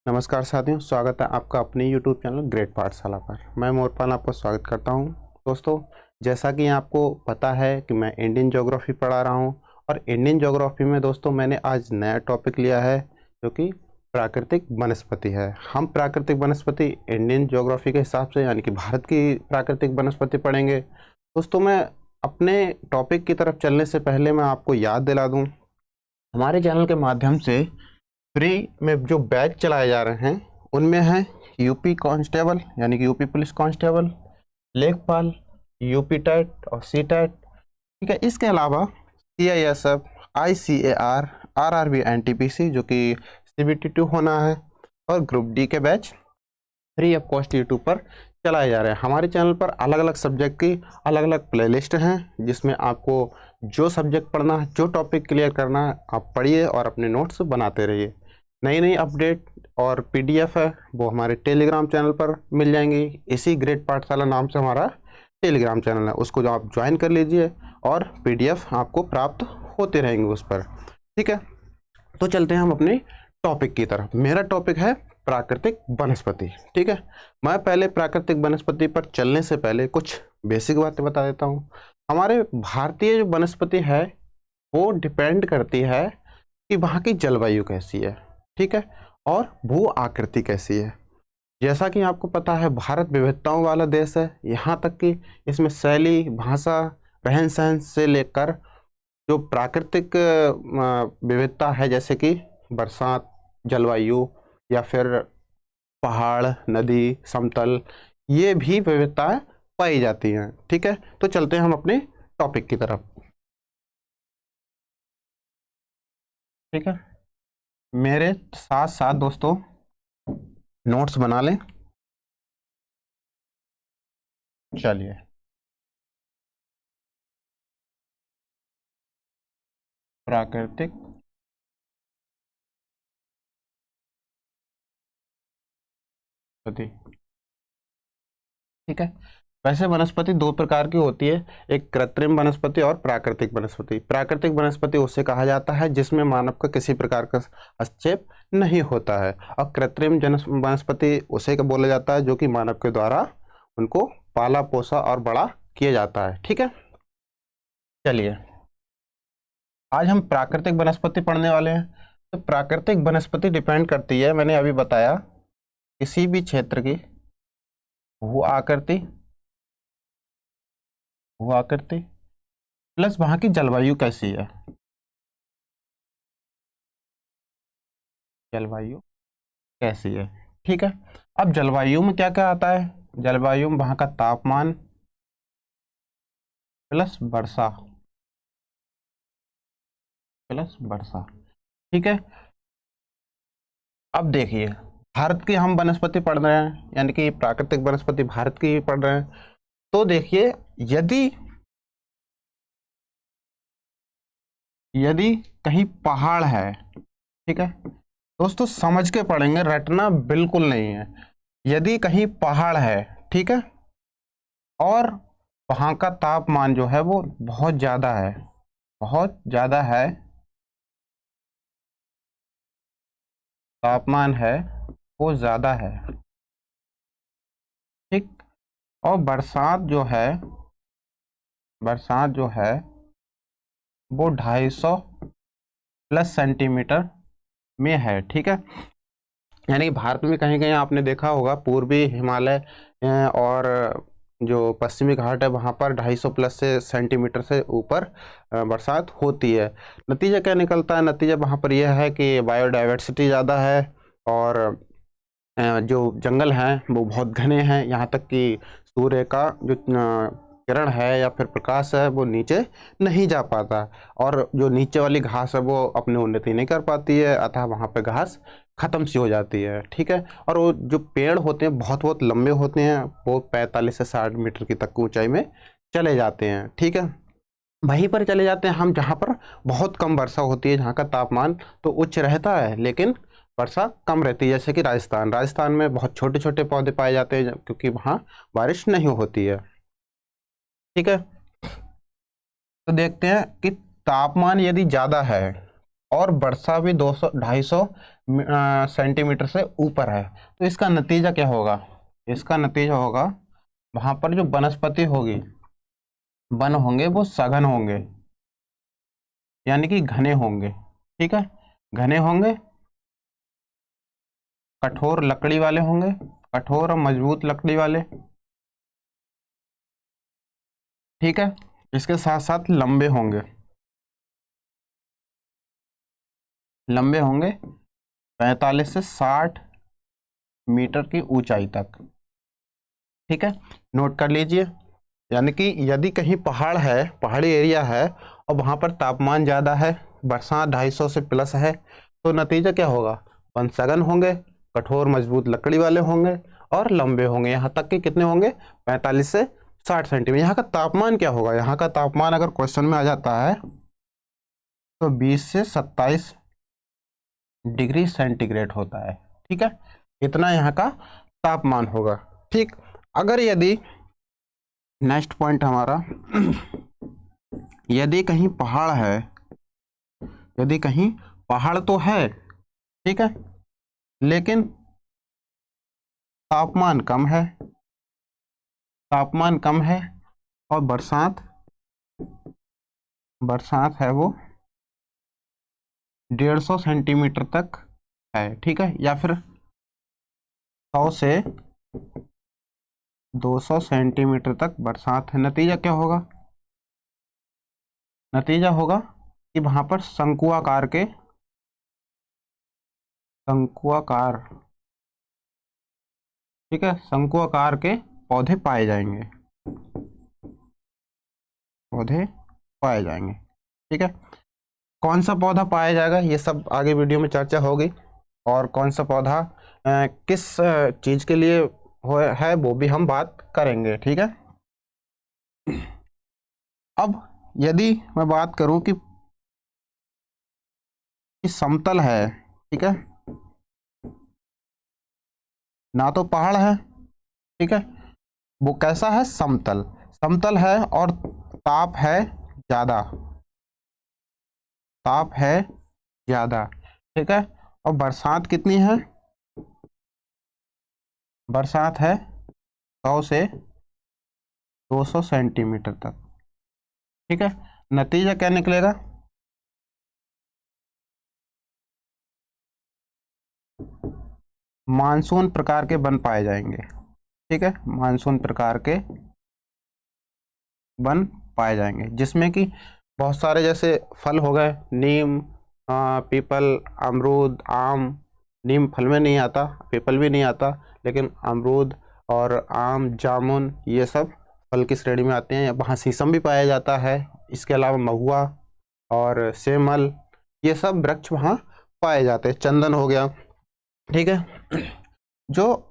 नमस्कार साथियों, स्वागत है आपका अपने YouTube चैनल ग्रेट पाठशाला पर। मैं मोरपाल आपको स्वागत करता हूं। दोस्तों, जैसा कि आपको पता है कि मैं इंडियन ज्योग्राफी पढ़ा रहा हूं और इंडियन ज्योग्राफी में दोस्तों मैंने आज नया टॉपिक लिया है जो कि प्राकृतिक वनस्पति है। हम प्राकृतिक वनस्पति इंडियन ज्योग्राफी के हिसाब से यानी कि भारत की प्राकृतिक वनस्पति पढ़ेंगे। दोस्तों, मैं अपने टॉपिक की तरफ चलने से पहले मैं आपको याद दिला दूँ, हमारे चैनल के माध्यम से फ्री में जो बैच चलाए जा रहे हैं उनमें है यूपी कांस्टेबल यानी कि यूपी पुलिस कांस्टेबल, लेखपाल, यूपी टेट और सी टेट। ठीक है, इसके अलावा सीआईएसएफ, आईसीएआर, आरआरबी, एनटीपीसी जो कि सीबीटी 2 होना है, और ग्रुप डी के batch free of cost YouTube पर चलाए जा रहे हैं। हमारे चैनल पर अलग अलग सब्जेक्ट की अलग अलग प्लेलिस्ट हैं जिसमें आपको जो सब्जेक्ट पढ़ना है, जो टॉपिक क्लियर करना है, आप पढ़िए और अपने नोट्स बनाते रहिए। नई नई अपडेट और पीडीएफ है वो हमारे टेलीग्राम चैनल पर मिल जाएंगी। इसी ग्रेट पाठशाला नाम से हमारा टेलीग्राम चैनल है, उसको जो आप ज्वाइन कर लीजिए और पीडीएफ आपको प्राप्त होते रहेंगे उस पर। ठीक है, तो चलते हैं हम अपने टॉपिक की तरफ। मेरा टॉपिक है प्राकृतिक वनस्पति। ठीक है, मैं पहले प्राकृतिक वनस्पति पर चलने से पहले कुछ बेसिक बातें बता देता हूँ। हमारे भारतीय जो वनस्पति है वो डिपेंड करती है कि वहाँ की जलवायु कैसी है, ठीक है, और भू आकृति कैसी है। जैसा कि आपको पता है भारत विविधताओं वाला देश है, यहाँ तक कि इसमें शैली, भाषा, रहन सहन से लेकर जो प्राकृतिक विविधता है जैसे कि बरसात, जलवायु या फिर पहाड़, नदी, समतल, ये भी विविधताएं पाई जाती हैं। ठीक है, तो चलते हैं हम अपने टॉपिक की तरफ। ठीक है, मेरे साथ साथ दोस्तों नोट्स बना लें। चलिए, प्राकृतिक वनस्पति। ठीक है, वैसे वनस्पति दो प्रकार की होती है, एक कृत्रिम वनस्पति और प्राकृतिक वनस्पति। प्राकृतिक वनस्पति उसे कहा जाता है जिसमें मानव का किसी प्रकार का हस्तक्षेप नहीं होता है, और कृत्रिम वनस्पति उसे का बोला जाता है जो कि मानव के द्वारा उनको पाला पोसा और बड़ा किया जाता है। ठीक है, चलिए आज हम प्राकृतिक वनस्पति पढ़ने वाले हैं। तो प्राकृतिक वनस्पति डिपेंड करती है, मैंने अभी बताया, किसी भी क्षेत्र की भू आकृति प्लस वहां की जलवायु कैसी है। जलवायु कैसी है, ठीक है। अब जलवायु में क्या क्या आता है? जलवायु में वहां का तापमान प्लस वर्षा। ठीक है, अब देखिए भारत की हम वनस्पति पढ़ रहे हैं यानी कि प्राकृतिक वनस्पति भारत की पढ़ रहे हैं। तो देखिए, यदि यदि कहीं पहाड़ है, ठीक है दोस्तों, समझ के पढ़ेंगे, रटना बिल्कुल नहीं है। यदि कहीं पहाड़ है, ठीक है, और वहां का तापमान जो है वो बहुत ज्यादा है, बहुत ज्यादा है, तापमान है वो ज्यादा है, ठीक, और बरसात जो है वो 250 प्लस सेंटीमीटर में है। ठीक है, यानी कि भारत में कहीं कहीं आपने देखा होगा पूर्वी हिमालय और जो पश्चिमी घाट है वहाँ पर 250 प्लस से सेंटीमीटर से ऊपर बरसात होती है। नतीजा क्या निकलता है? नतीजा वहाँ पर यह है कि बायोडाइवर्सिटी ज़्यादा है और जो जंगल हैं वो बहुत घने हैं, यहाँ तक कि सूर्य का जो किरण है या फिर प्रकाश है वो नीचे नहीं जा पाता, और जो नीचे वाली घास है वो अपनी उन्नति नहीं कर पाती है, अतः वहाँ पे घास खत्म सी हो जाती है। ठीक है, और वो जो पेड़ होते हैं बहुत बहुत लंबे होते हैं, वो 45 से 60 मीटर की तक ऊंचाई में चले जाते हैं। ठीक है, वहीं पर चले जाते हैं हम जहाँ पर बहुत कम वर्षा होती है, जहाँ का तापमान तो उच्च रहता है लेकिन वर्षा कम रहती है, जैसे कि राजस्थान में बहुत छोटे छोटे पौधे पाए जाते हैं क्योंकि वहाँ बारिश नहीं होती है। ठीक है, तो देखते हैं कि तापमान यदि ज़्यादा है और वर्षा भी 200-250 सेंटीमीटर से ऊपर है, तो इसका नतीजा क्या होगा? इसका नतीजा होगा वहां पर जो वनस्पति होगी, वन होंगे वो सघन होंगे, यानी कि घने होंगे। ठीक है, घने होंगे, कठोर लकड़ी वाले होंगे, कठोर और मजबूत लकड़ी वाले। ठीक है, इसके साथ साथ लंबे होंगे, लंबे होंगे 45 से 60 मीटर की ऊंचाई तक। ठीक है, नोट कर लीजिए। यानी कि यदि कहीं पहाड़ है, पहाड़ी एरिया है और वहां पर तापमान ज़्यादा है, बरसात 250 से प्लस है, तो नतीजा क्या होगा? वन सघन होंगे, कठोर मजबूत लकड़ी वाले होंगे और लंबे होंगे। यहाँ तक कि कितने होंगे? 45 से 60 सेंटीमीटर। यहाँ का तापमान क्या होगा? यहाँ का तापमान अगर क्वेश्चन में आ जाता है तो 20 से 27 डिग्री सेंटीग्रेड होता है। ठीक है, इतना यहाँ का तापमान होगा। ठीक, अगर यदि नेक्स्ट पॉइंट हमारा यदि कहीं पहाड़ है, यदि कहीं पहाड़ तो है, ठीक है, लेकिन तापमान कम है, तापमान कम है और बरसात है वो 150 सेंटीमीटर तक है। ठीक है, या फिर 100 से 200 सेंटीमीटर तक बरसात है। नतीजा क्या होगा? नतीजा होगा कि वहां पर शंकुआकार ठीक है, शंकुआकार के पौधे पाए जाएंगे, पौधे पाए जाएंगे। ठीक है, कौन सा पौधा पाया जाएगा ये सब आगे वीडियो में चर्चा होगी, और कौन सा पौधा किस चीज के लिए है वो भी हम बात करेंगे। ठीक है, अब यदि मैं बात करूं कि समतल है, ठीक है, ना तो पहाड़ है, ठीक है, वो कैसा है? समतल, समतल है और ताप है ज्यादा, ताप है ज्यादा। ठीक है, और बरसात कितनी है? बरसात है 100 से 200 सेंटीमीटर तक। ठीक है, नतीजा क्या निकलेगा? मानसून प्रकार के वन पाए जाएंगे। ठीक है, मानसून प्रकार के वन पाए जाएंगे, जिसमें कि बहुत सारे जैसे फल हो गए, नीम, पीपल, अमरूद, आम। नीम फल में नहीं आता, पीपल भी नहीं आता, लेकिन अमरूद और आम, जामुन ये सब फल की श्रेणी में आते हैं। वहाँ शीशम भी पाया जाता है। इसके अलावा महुआ और सेमल, ये सब वृक्ष वहाँ पाए जाते हैं। चंदन हो गया। ठीक है, जो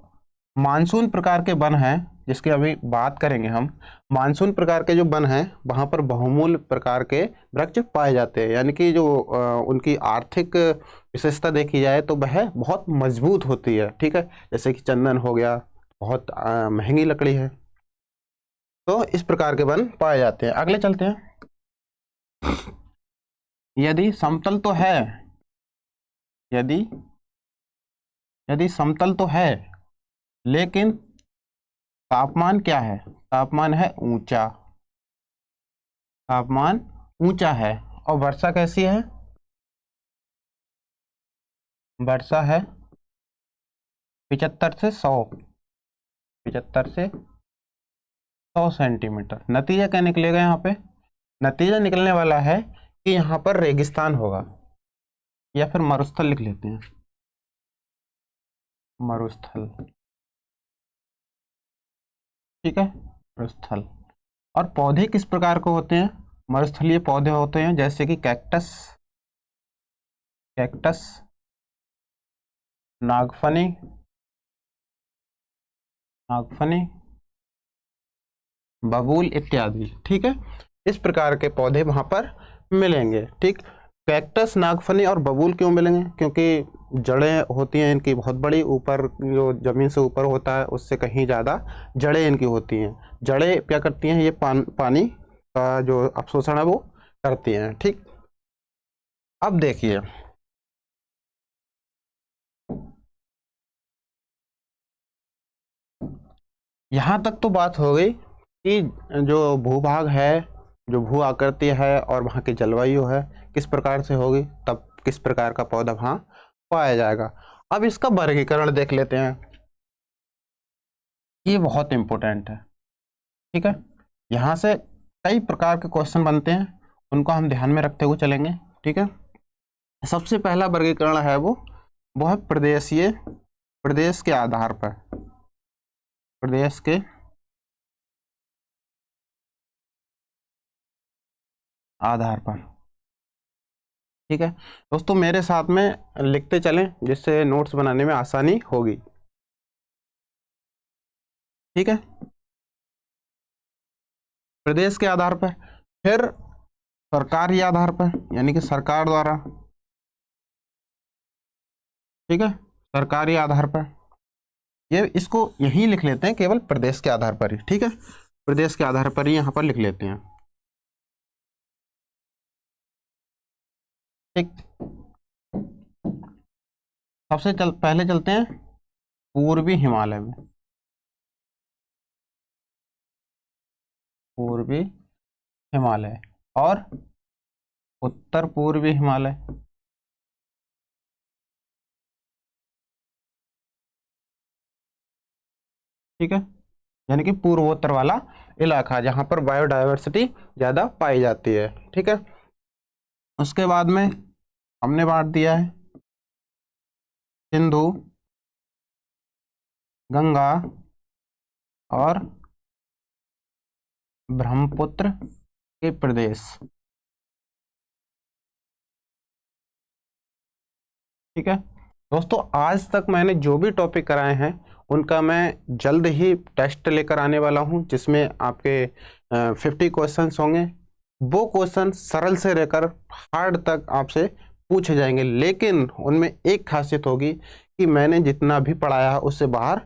मानसून प्रकार के वन हैं, जिसकी अभी बात करेंगे हम, मानसून प्रकार के जो वन हैं वहाँ पर बहुमूल्य प्रकार के वृक्ष पाए जाते हैं। यानी कि जो उनकी आर्थिक विशेषता देखी जाए तो वह बहुत मजबूत होती है। ठीक है, जैसे कि चंदन हो गया, बहुत महंगी लकड़ी है, तो इस प्रकार के वन पाए जाते हैं। अगले चलते हैं। यदि समतल तो है, यदि समतल तो है, लेकिन तापमान क्या है? तापमान है ऊंचा, तापमान ऊंचा है। और वर्षा कैसी है? वर्षा है 75 से 100, 75 से 100 सेंटीमीटर। नतीजा क्या निकलेगा यहाँ पे? नतीजा निकलने वाला है कि यहाँ पर रेगिस्तान होगा, या फिर मरुस्थल लिख लेते हैं, मरुस्थल। ठीक है, मरुस्थल। और पौधे किस प्रकार के होते हैं? मरुस्थलीय पौधे होते हैं जैसे कि कैक्टस, कैक्टस, नागफनी, नागफनी, बबूल इत्यादि। ठीक है, इस प्रकार के पौधे वहां पर मिलेंगे। ठीक, कैक्टस, नागफनी और बबूल क्यों मिलेंगे? क्योंकि जड़ें होती हैं इनकी बहुत बड़ी, ऊपर जो जमीन से ऊपर होता है उससे कहीं ज़्यादा जड़ें इनकी होती हैं। जड़ें क्या करती हैं? ये पानी का जो अवशोषण है वो करती हैं। ठीक, अब देखिए, यहाँ तक तो बात हो गई कि जो भूभाग है, जो भू आकृति है और वहाँ की जलवायु है किस प्रकार से होगी, तब किस प्रकार का पौधा वहाँ पाया जाएगा। अब इसका वर्गीकरण देख लेते हैं, ये बहुत इंपॉर्टेंट है। ठीक है, यहाँ से कई प्रकार के क्वेश्चन बनते हैं, उनको हम ध्यान में रखते हुए चलेंगे। ठीक है, सबसे पहला वर्गीकरण है वो है प्रदेशीय, प्रदेश के आधार पर, प्रदेश के आधार पर। ठीक है दोस्तों, मेरे साथ में लिखते चलें जिससे नोट्स बनाने में आसानी होगी। ठीक है, प्रदेश के आधार पर, फिर सरकारी आधार पर, यानी कि सरकार द्वारा। ठीक है, सरकारी आधार पर, ये इसको यही लिख लेते हैं केवल प्रदेश के आधार पर ही। ठीक है, प्रदेश के आधार पर ही यहाँ पर लिख लेते हैं। ठीक, पहले चलते हैं पूर्वी हिमालय में, पूर्वी हिमालय और उत्तर पूर्वी हिमालय। ठीक है, यानी कि पूर्वोत्तर वाला इलाका जहां पर बायोडायवर्सिटी ज्यादा पाई जाती है। ठीक है, उसके बाद में हमने बांट दिया है सिंधु, गंगा और ब्रह्मपुत्र के प्रदेश। ठीक है दोस्तों, आज तक मैंने जो भी टॉपिक कराए हैं उनका मैं जल्द ही टेस्ट लेकर आने वाला हूं, जिसमें आपके 50 क्वेश्चंस होंगे। वो क्वेश्चन सरल से लेकर हार्ड तक आपसे पूछे जाएंगे, लेकिन उनमें एक खासियत होगी कि मैंने जितना भी पढ़ाया है उससे बाहर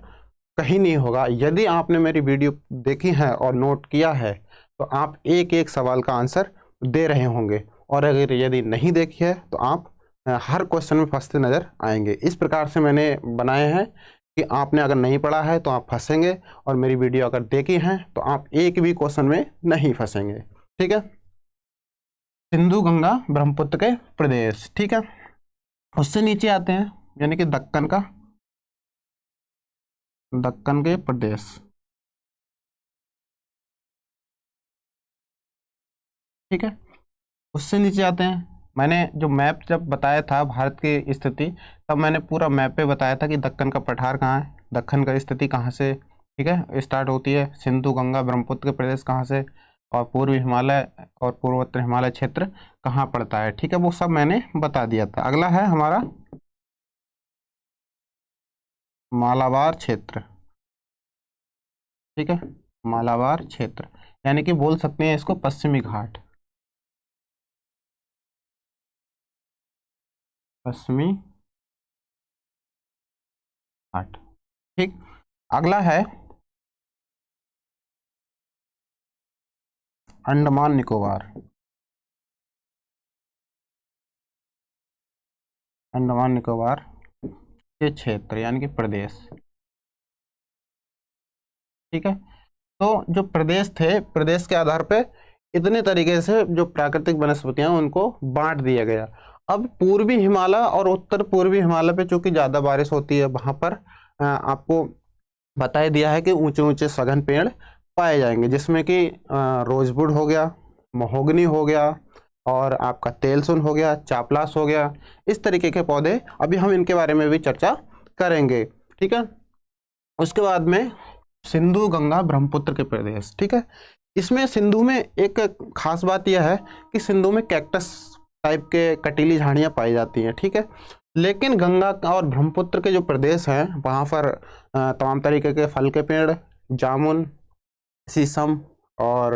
कहीं नहीं होगा। यदि आपने मेरी वीडियो देखी है और नोट किया है तो आप एक एक सवाल का आंसर दे रहे होंगे, और अगर यदि नहीं देखी है तो आप हर क्वेश्चन में फंसते नजर आएंगे। इस प्रकार से मैंने बनाए हैं कि आपने अगर नहीं पढ़ा है तो आप फंसेंगे, और मेरी वीडियो अगर देखी है तो आप एक भी क्वेश्चन में नहीं फंसेंगे। ठीक है, सिंधु गंगा ब्रह्मपुत्र के प्रदेश। ठीक है, उससे नीचे आते हैं, यानी कि दक्कन का, दक्कन के प्रदेश। ठीक है, उससे नीचे आते हैं, मैंने जो मैप जब बताया था भारत की स्थिति, तब मैंने पूरा मैप पे बताया था कि दक्कन का पठार कहाँ है, दक्कन का स्थिति कहाँ से, ठीक है, स्टार्ट होती है, सिंधु गंगा ब्रह्मपुत्र के प्रदेश कहाँ से, और पूर्वी हिमालय और पूर्वोत्तर हिमालय क्षेत्र कहाँ पड़ता है। ठीक है, वो सब मैंने बता दिया था। अगला है हमारा मालाबार क्षेत्र। ठीक है, मालाबार क्षेत्र, यानी कि बोल सकते हैं इसको पश्चिमी घाट, पश्चिमी घाट। ठीक, अगला है अंडमान निकोबार, अंडमान निकोबार के क्षेत्र यानी कि प्रदेश। ठीक है, तो जो प्रदेश थे, प्रदेश के आधार पे इतने तरीके से जो प्राकृतिक वनस्पतियां उनको बांट दिया गया। अब पूर्वी हिमालय और उत्तर पूर्वी हिमालय पे चूंकि ज्यादा बारिश होती है, वहां पर आपको बताया दिया है कि ऊंचे ऊंचे सघन पेड़ पाए जाएंगे, जिसमें कि रोजवुड हो गया, महोगनी हो गया, और आपका तेलसुन हो गया, चापलास हो गया, इस तरीके के पौधे। अभी हम इनके बारे में भी चर्चा करेंगे। ठीक है, उसके बाद में सिंधु गंगा ब्रह्मपुत्र के प्रदेश। ठीक है, इसमें सिंधु में एक खास बात यह है कि सिंधु में कैक्टस टाइप के कटीली झाड़ियाँ पाई जाती हैं। ठीक है, लेकिन गंगा और ब्रह्मपुत्र के जो प्रदेश हैं वहाँ पर तमाम तरीके के फल के पेड़, जामुन, शीशम और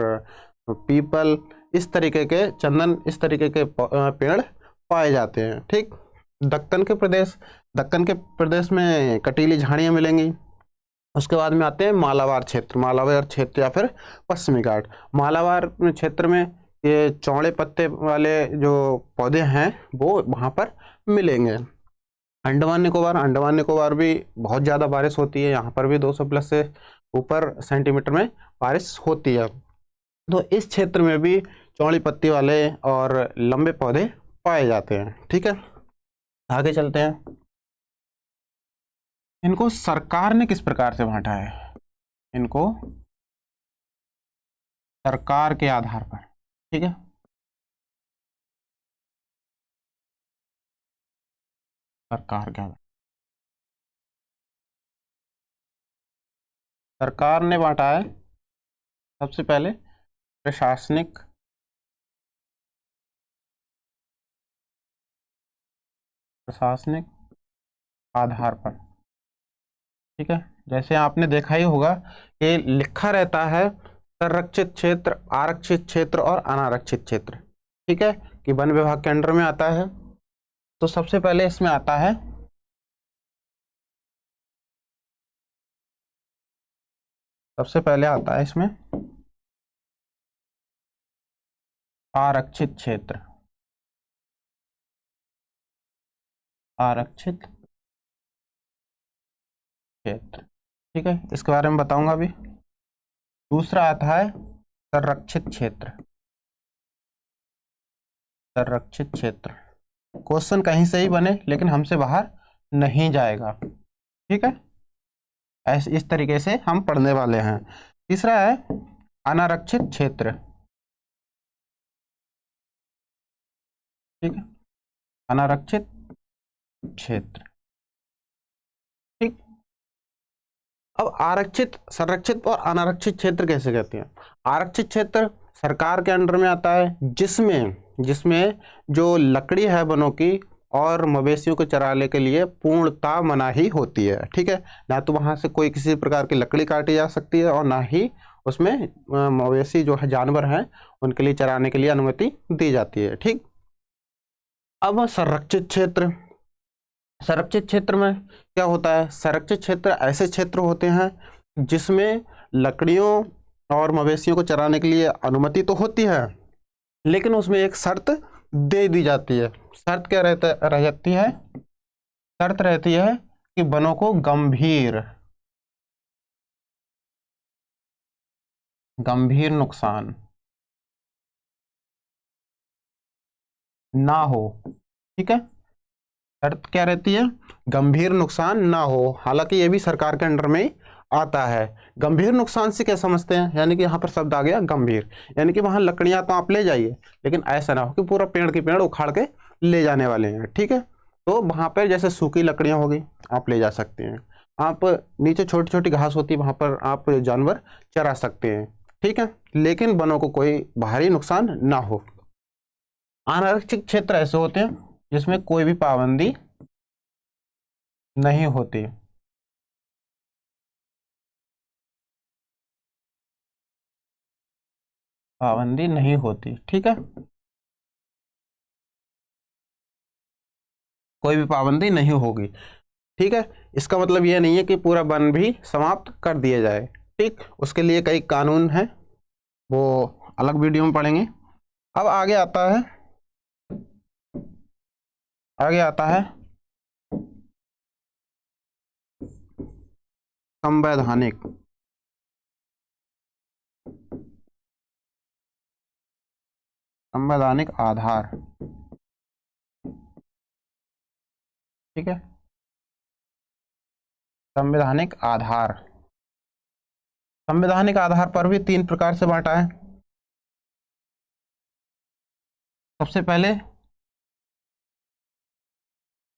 पीपल, इस तरीके के चंदन, इस तरीके के पेड़ पाए जाते हैं। ठीक, दक्कन के प्रदेश, दक्कन के प्रदेश में कटीली झाड़ियाँ मिलेंगी। उसके बाद में आते हैं मालाबार क्षेत्र, मालाबार क्षेत्र या फिर पश्चिमी घाट। मालाबार क्षेत्र में ये चौड़े पत्ते वाले जो पौधे हैं वो वहाँ पर मिलेंगे। अंडमान निकोबार भी बहुत ज़्यादा बारिश होती है, यहाँ पर भी 200 प्लस से ऊपर सेंटीमीटर में बारिश होती है। तो इस क्षेत्र में भी चौड़ी पत्ती वाले और लंबे पौधे पाए जाते हैं। ठीक है, आगे चलते हैं। इनको सरकार ने किस प्रकार से बांटा है? इनको सरकार के आधार पर। ठीक है, सरकार के आधार, सरकार ने बांटा है सबसे पहले प्रशासनिक आधार पर। ठीक है, जैसे आपने देखा ही होगा कि लिखा रहता है संरक्षित क्षेत्र, आरक्षित क्षेत्र और अनारक्षित क्षेत्र। ठीक है, कि वन विभाग के अंडर में आता है। तो सबसे पहले इसमें आता है इसमें आरक्षित क्षेत्र। आरक्षित क्षेत्र, ठीक है, इसके बारे में बताऊंगा अभी। दूसरा आता है संरक्षित क्षेत्र। संरक्षित क्षेत्र क्वेश्चन कहीं से ही बने लेकिन हमसे बाहर नहीं जाएगा। ठीक है, ऐसे इस तरीके से हम पढ़ने वाले हैं। तीसरा है अनारक्षित क्षेत्र। ठीक है, अनारक्षित क्षेत्र। ठीक, अब आरक्षित, संरक्षित और अनारक्षित क्षेत्र कैसे कहते हैं? आरक्षित क्षेत्र सरकार के अंडर में आता है जिसमें जो लकड़ी है वनों की और मवेशियों को चराने के लिए पूर्णतः मनाही होती है। ठीक है, ना तो वहां से कोई किसी प्रकार की लकड़ी काटी जा सकती है और ना ही उसमें मवेशी जो है जानवर हैं उनके लिए चराने के लिए अनुमति दी जाती है। ठीक, अब संरक्षित क्षेत्र। संरक्षित क्षेत्र में क्या होता है? संरक्षित क्षेत्र ऐसे क्षेत्र होते हैं जिसमें लकड़ियों और मवेशियों को चराने के लिए अनुमति तो होती है लेकिन उसमें एक शर्त दे दी जाती है। शर्त क्या रह जाती है? शर्त रहती है कि वनों को गंभीर नुकसान ना हो। ठीक है, शर्त क्या रहती है? गंभीर नुकसान ना हो। हालांकि ये भी सरकार के अंडर में आता है। गंभीर नुकसान से क्या समझते हैं? यानी कि यहाँ पर शब्द आ गया गंभीर, यानी कि वहां लकड़ियां तो आप ले जाइए लेकिन ऐसा ना हो कि पूरा पेड़ की पेड़ उखाड़ के ले जाने वाले हैं। ठीक है, तो वहां पर जैसे सूखी लकड़ियां होगी आप ले जा सकते हैं, आप नीचे छोटी छोटी घास होती है वहां पर आप जानवर चरा सकते हैं। ठीक है, लेकिन वनों को कोई बाहरी नुकसान ना हो। अनारक्षित क्षेत्र ऐसे होते हैं जिसमें कोई भी पाबंदी नहीं होती। पाबंदी नहीं होती। ठीक है, कोई भी पाबंदी नहीं होगी। ठीक है, इसका मतलब यह नहीं है कि पूरा वन भी समाप्त कर दिया जाए। ठीक, उसके लिए कई कानून हैं, वो अलग वीडियो में पढ़ेंगे। अब आगे आता है संवैधानिक आधार। ठीक है, संवैधानिक आधार पर भी 3 प्रकार से बांटा है। सबसे पहले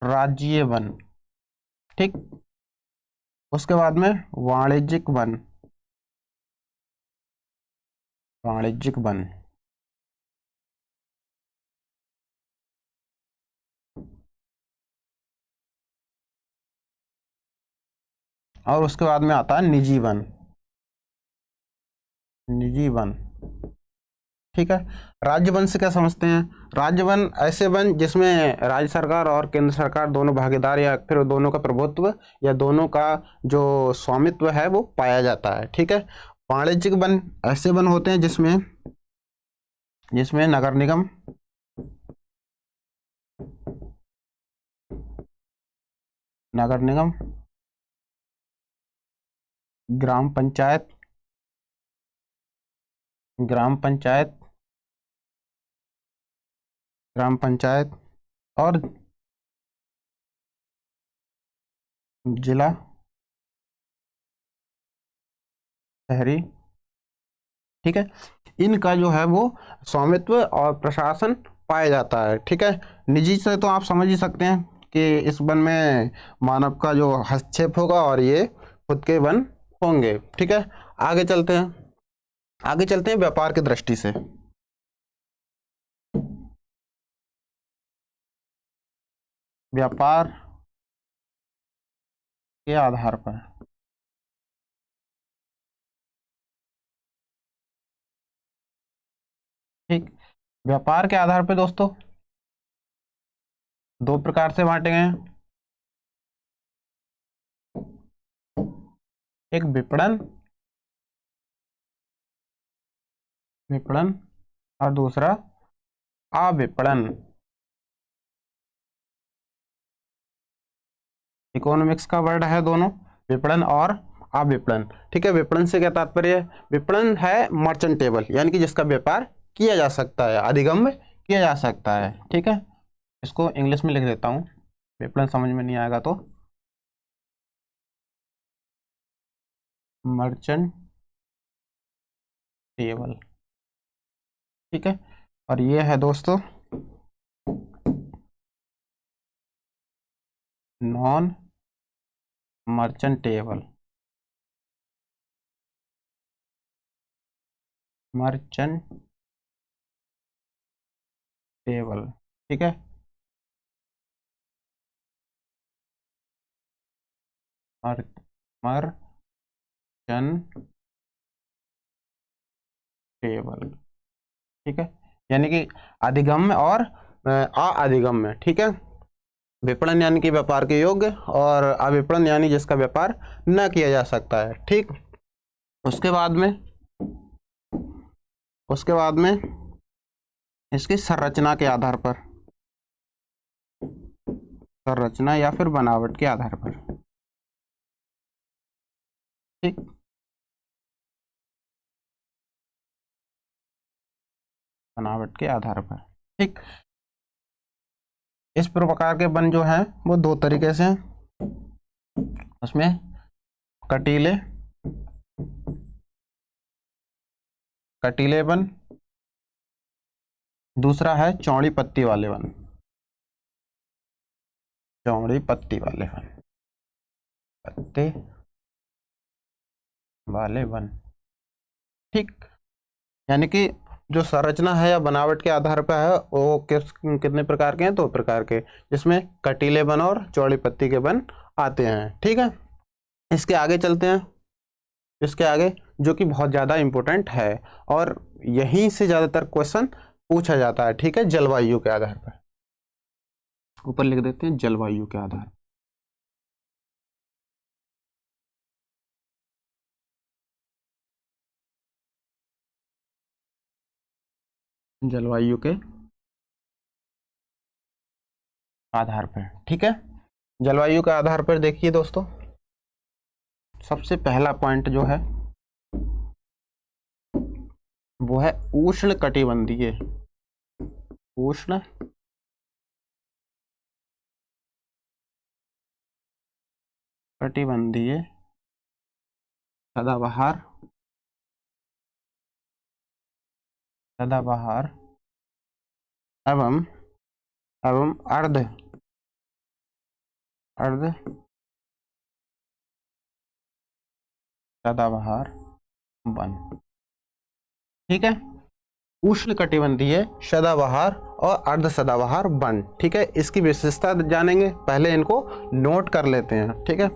राज्य वन। ठीक, उसके बाद में वाणिज्यिक वन। और उसके बाद में आता है निजी वन। ठीक है, राज्य वन से क्या समझते हैं? राज्य वन ऐसे वन जिसमें राज्य सरकार और केंद्र सरकार दोनों भागीदार या फिर दोनों का प्रभुत्व या दोनों का जो स्वामित्व है वो पाया जाता है। ठीक है, वाणिज्यिक वन ऐसे वन होते हैं जिसमें जिसमें नगर निगम, नगर निगम, ग्राम पंचायत, ग्राम पंचायत, ग्राम पंचायत और जिला, शहरी, ठीक है। इनका जो है वो स्वामित्व और प्रशासन पाया जाता है, ठीक है। निजी से तो आप समझ ही सकते हैं कि इस वन में मानव का जो हस्तक्षेप होगा और ये खुद के वन होंगे, ठीक है। आगे चलते हैं, आगे चलते हैं व्यापार की दृष्टि से। व्यापार के आधार पर, ठीक, व्यापार के आधार पर दोस्तों दो प्रकार से बांटे गए हैं। एक विपणन, विपणन और दूसरा अविपणन। इकोनॉमिक्स का वर्ड है दोनों, विपणन और अविपणन, ठीक है। विपणन से क्या तात्पर्य है? विपणन है मर्चेंटेबल, यानी कि जिसका व्यापार किया जा सकता है, अधिगम्य किया जा सकता है, ठीक है। इसको इंग्लिश में लिख देता हूँ, विपणन समझ में नहीं आएगा तो। मर्चेंटेबल, ठीक है। और ये है दोस्तों नॉन मर्चेंटेबल, मर्चेंटेबल, ठीक है। मर्चेंटेबल, ठीक है। यानी कि अधिगम्य और अधिगम्य, ठीक है। विपणन यानी कि व्यापार के योग्य और अविपणन यानी जिसका व्यापार न किया जा सकता है, ठीक। उसके बाद में, उसके बाद में इसकी संरचना के आधार पर, संरचना या फिर बनावट के आधार पर, ठीक। बनावट के आधार पर, ठीक। इस प्रकार के वन जो हैं वो दो तरीके से हैं। उसमें कटीले, कटीले वन, दूसरा है चौड़ी पत्ती वाले वन, चौड़ी पत्ती वाले वन, पत्ते वाले वन, ठीक। यानी कि जो संरचना है या बनावट के आधार पर है वो कितने प्रकार के हैं? दो प्रकार के, जिसमें कटीले वन और चौड़ी पत्ती के वन आते हैं, ठीक है। इसके आगे चलते हैं, इसके आगे जो कि बहुत ज़्यादा इम्पोर्टेंट है और यहीं से ज़्यादातर क्वेश्चन पूछा जाता है, ठीक है। जलवायु के आधार पर, ऊपर लिख देते हैं जलवायु के आधार, जलवायु के आधार पर, ठीक है। जलवायु के आधार पर देखिए दोस्तों, सबसे पहला पॉइंट जो है वो है उष्ण कटिबंधीय, उष्ण कटिबंधीय सदाबहार, सदाबहार एवं एवं अर्ध अर्ध सदाबहार वन, ठीक है। उष्ण कटिबंधीय सदाबहार और अर्ध सदाबहार वन, ठीक है। इसकी विशेषता जानेंगे, पहले इनको नोट कर लेते हैं, ठीक है।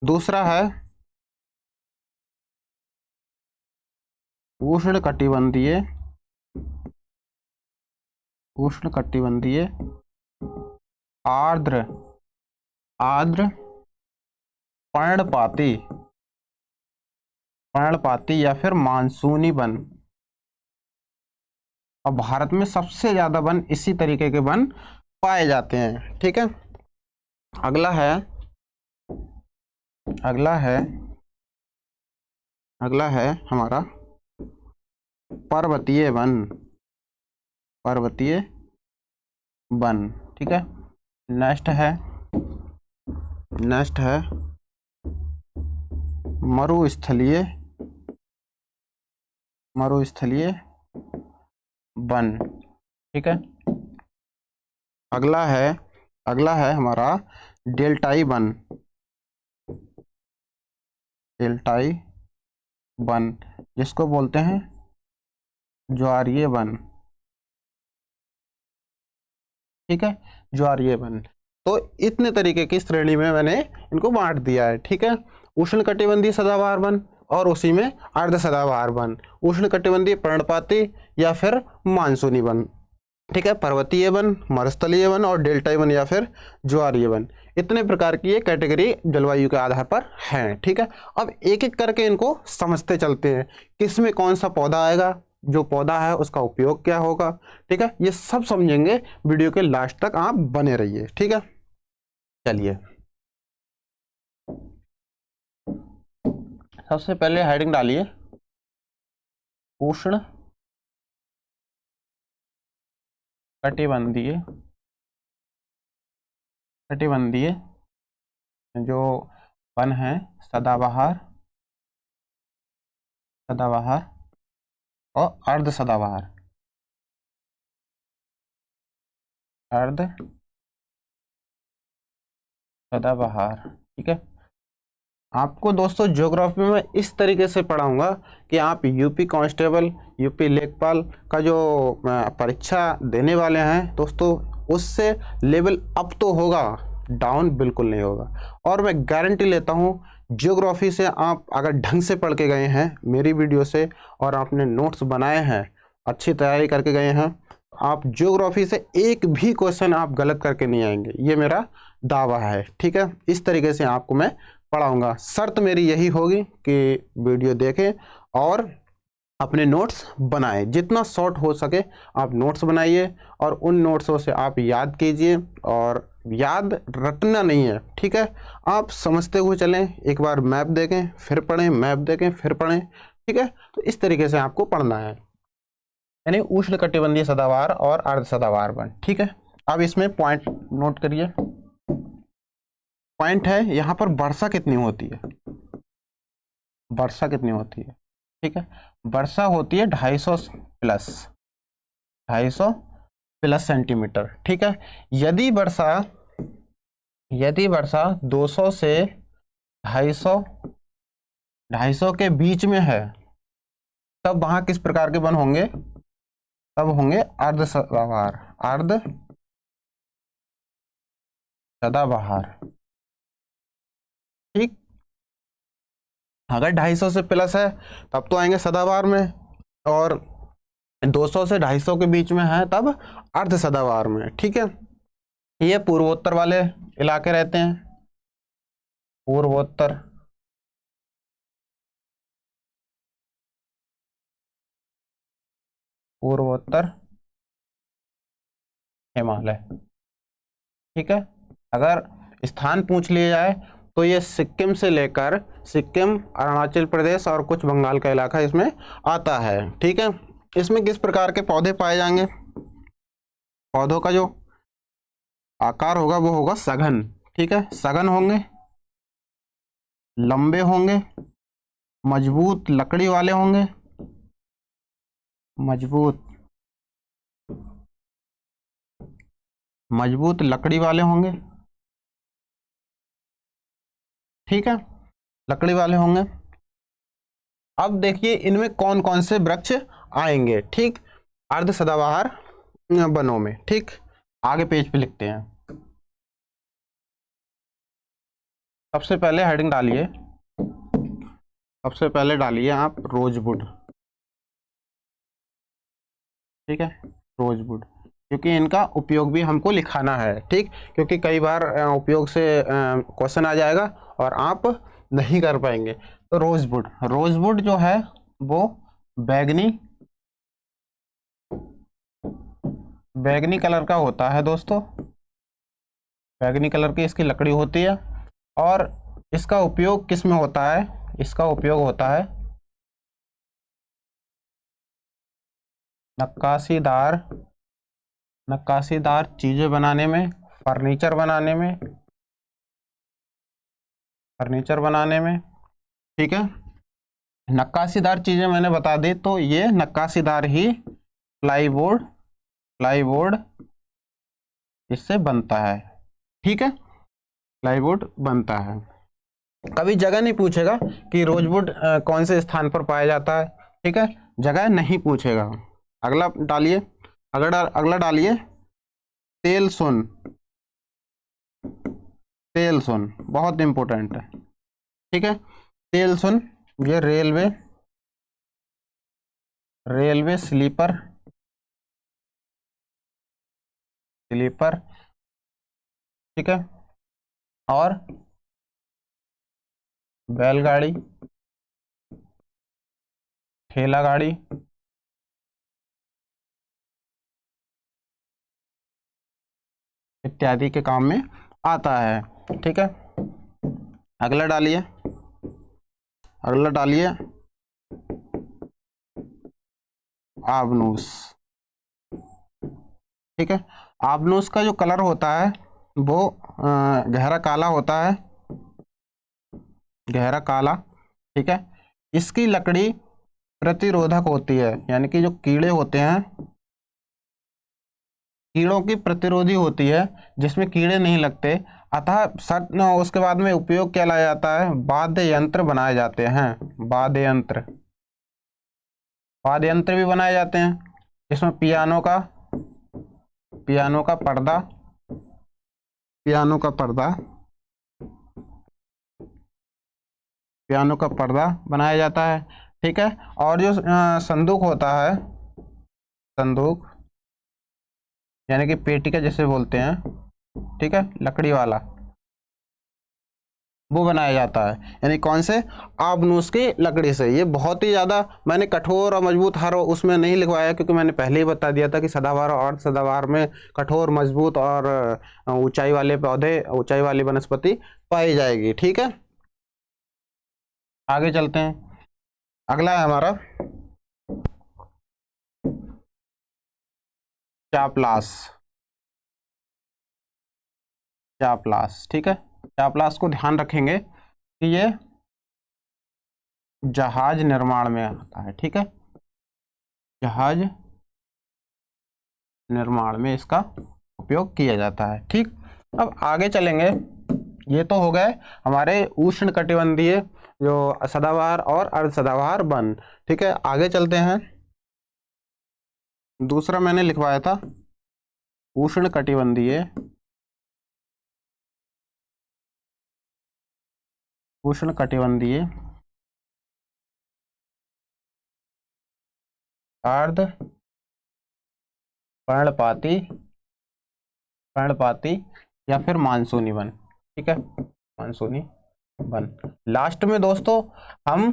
दूसरा है उष्ण कटिबंधीय, उष्ण कटिबंधीय आर्द्र, आर्द्र पर्णपाती, पर्णपाती या फिर मानसूनी वन, और भारत में सबसे ज़्यादा वन इसी तरीके के वन पाए जाते हैं। ठीक है, अगला है हमारा पर्वतीय वन। ठीक है, नेक्स्ट है मरुस्थलीय वन। ठीक है, अगला है हमारा डेल्टाई वन, जिसको बोलते हैं ज्वारीय वन। ठीक है, ज्वारीय वन। तो इतने तरीके की श्रेणी में मैंने इनको बांट दिया है। ठीक है, उष्णकटिबंधीय सदाबहार वन और उसी में अर्ध सदाबहार वन, उष्णकटिबंधीय पर्णपाती या फिर मानसूनी वन। ठीक है, पर्वतीय वन, मरुस्थलीय वन और डेल्टाई वन या फिर ज्वारीय वन, इतने प्रकार की ये कैटेगरी जलवायु के आधार पर हैं। ठीक है, अब एक एक करके इनको समझते चलते हैं, किस में कौन सा पौधा आएगा, जो पौधा है उसका उपयोग क्या होगा। ठीक है, ये सब समझेंगे, वीडियो के लास्ट तक आप बने रहिए। ठीक है, चलिए सबसे पहले हेडिंग डालिए उष्ण कटिबंधीय जो वन है, सदाबहार और अर्ध सदाबहार। ठीक है, आपको दोस्तों ज्योग्राफी में इस तरीके से पढ़ाऊंगा कि आप यूपी कांस्टेबल, यूपी लेखपाल का जो परीक्षा देने वाले हैं दोस्तों, उससे लेवल अप तो होगा, डाउन बिल्कुल नहीं होगा। और मैं गारंटी लेता हूं, ज्योग्राफी से आप अगर ढंग से पढ़ के गए हैं मेरी वीडियो से और आपने नोट्स बनाए हैं, अच्छी तैयारी करके गए हैं, आप ज्योग्राफी से एक भी क्वेश्चन आप गलत करके नहीं आएंगे, ये मेरा दावा है। ठीक है, इस तरीके से आपको मैं पढ़ाऊंगा। शर्त मेरी यही होगी कि वीडियो देखें और अपने नोट्स बनाएं, जितना शॉर्ट हो सके आप नोट्स बनाइए और उन नोट्सों से आप याद कीजिए। और याद रटना नहीं है, ठीक है, आप समझते हुए चलें, एक बार मैप देखें फिर पढ़ें, मैप देखें फिर पढ़ें। ठीक है, तो इस तरीके से आपको पढ़ना है, यानी उष्णकटिबंधीय सदाबहार और अर्ध सदाबहार वन। ठीक है, अब इसमें पॉइंट नोट करिए। पॉइंट है यहाँ पर वर्षा कितनी होती है, ठीक है, वर्षा होती है 250 प्लस सेंटीमीटर। ठीक है, यदि वर्षा 200 से 250 के बीच में है, तब वहां किस प्रकार के वन होंगे, तब होंगे अर्ध सदाबहार। ठीक, अगर 250 से प्लस है तब तो आएंगे सदाबहार में, और 200 से 250 के बीच में है तब अर्ध सदाबहार में। ठीक है, ये पूर्वोत्तर वाले इलाके रहते हैं, पूर्वोत्तर हिमालय। ठीक है, अगर स्थान पूछ लिया जाए तो ये सिक्किम से लेकर अरुणाचल प्रदेश और कुछ बंगाल का इलाका इसमें आता है। ठीक है, इसमें किस प्रकार के पौधे पाए जाएंगे, पौधों का जो आकार होगा वो होगा सघन। ठीक है, सघन होंगे, लंबे होंगे, मजबूत लकड़ी वाले होंगे, मजबूत लकड़ी वाले होंगे। ठीक है, लकड़ी वाले होंगे। अब देखिए इनमें कौन कौन से वृक्ष आएंगे, ठीक, अर्ध सदाबहार वनों में। ठीक, आगे पेज पे लिखते हैं। सबसे पहले हेडिंग डालिए, सबसे पहले डालिए आप रोजवुड। ठीक है, रोजवुड, क्योंकि इनका उपयोग भी हमको लिखाना है। ठीक, क्योंकि कई बार उपयोग से क्वेश्चन आ जाएगा और आप नहीं कर पाएंगे। तो रोजवुड जो है वो बैगनी बैगनी कलर का होता है दोस्तों, बैगनी कलर की इसकी लकड़ी होती है। और इसका उपयोग किस में होता है? इसका उपयोग होता है नक्काशीदार नक्काशीदार चीजें बनाने में, फर्नीचर बनाने में, फर्नीचर बनाने में। ठीक है, नक्काशीदार चीजें मैंने बता दी, तो ये नक्काशीदार ही प्लाईवुड, प्लाईवुड इससे बनता है। ठीक है, प्लाईवुड बनता है। कभी जगह नहीं पूछेगा कि रोजवुड कौन से स्थान पर पाया जाता है। ठीक है, जगह नहीं पूछेगा। अगला डालिए, अगला डालिए तेल सुन, तेल सुन बहुत इंपॉर्टेंट है। ठीक है, तेल सुन ये रेलवे, रेलवे स्लीपर, स्लीपर। ठीक है, और बैलगाड़ी, ठेला गाड़ी, इत्यादि के काम में आता है। ठीक है, अगला डालिए, अगला डालिए आबनूस। ठीक है, आबनूस का जो कलर होता है वो गहरा काला होता है, गहरा काला। ठीक है, इसकी लकड़ी प्रतिरोधक होती है, यानी कि जो कीड़े होते हैं, कीड़ों की प्रतिरोधी होती है, जिसमें कीड़े नहीं लगते। अतः उसके बाद में उपयोग क्या लाया जाता है? वाद्य यंत्र बनाए जाते हैं, वाद्य यंत्र, वाद्य यंत्र भी बनाए जाते हैं। इसमें पियानो का, पियानो का पर्दा, पियानो का पर्दा, पियानो का पर्दा बनाया जाता है। ठीक है, और जो संदूक होता है, संदूक यानी कि पेटिका जैसे बोलते हैं, ठीक है, लकड़ी वाला, वो बनाया जाता है। यानी कौन से? आबनूस की लकड़ी से। ये बहुत ही ज़्यादा मैंने कठोर और मजबूत हर उसमें नहीं लिखवाया, क्योंकि मैंने पहले ही बता दिया था कि सदाबहार और अर्धसदाबहार में कठोर, मजबूत और ऊंचाई वाले पौधे, ऊंचाई वाली वनस्पति पाई जाएगी। ठीक है, आगे चलते हैं। अगला है हमारा चापलास, चापलास। ठीक है, चापलास को ध्यान रखेंगे कि ये जहाज निर्माण में आता है। ठीक है, जहाज निर्माण में इसका उपयोग किया जाता है। ठीक, अब आगे चलेंगे। ये तो हो गए हमारे उष्ण कटिबंधीय जो सदाबहार और अर्धसदाबहार वन। ठीक है, आगे चलते हैं। दूसरा मैंने लिखवाया था उष्ण कटिबंधीय, उष्ण कटिबंधीय अर्ध पर्णपाती, पर्णपाती या फिर मानसूनी वन। ठीक है, मानसूनी वन। लास्ट में दोस्तों हम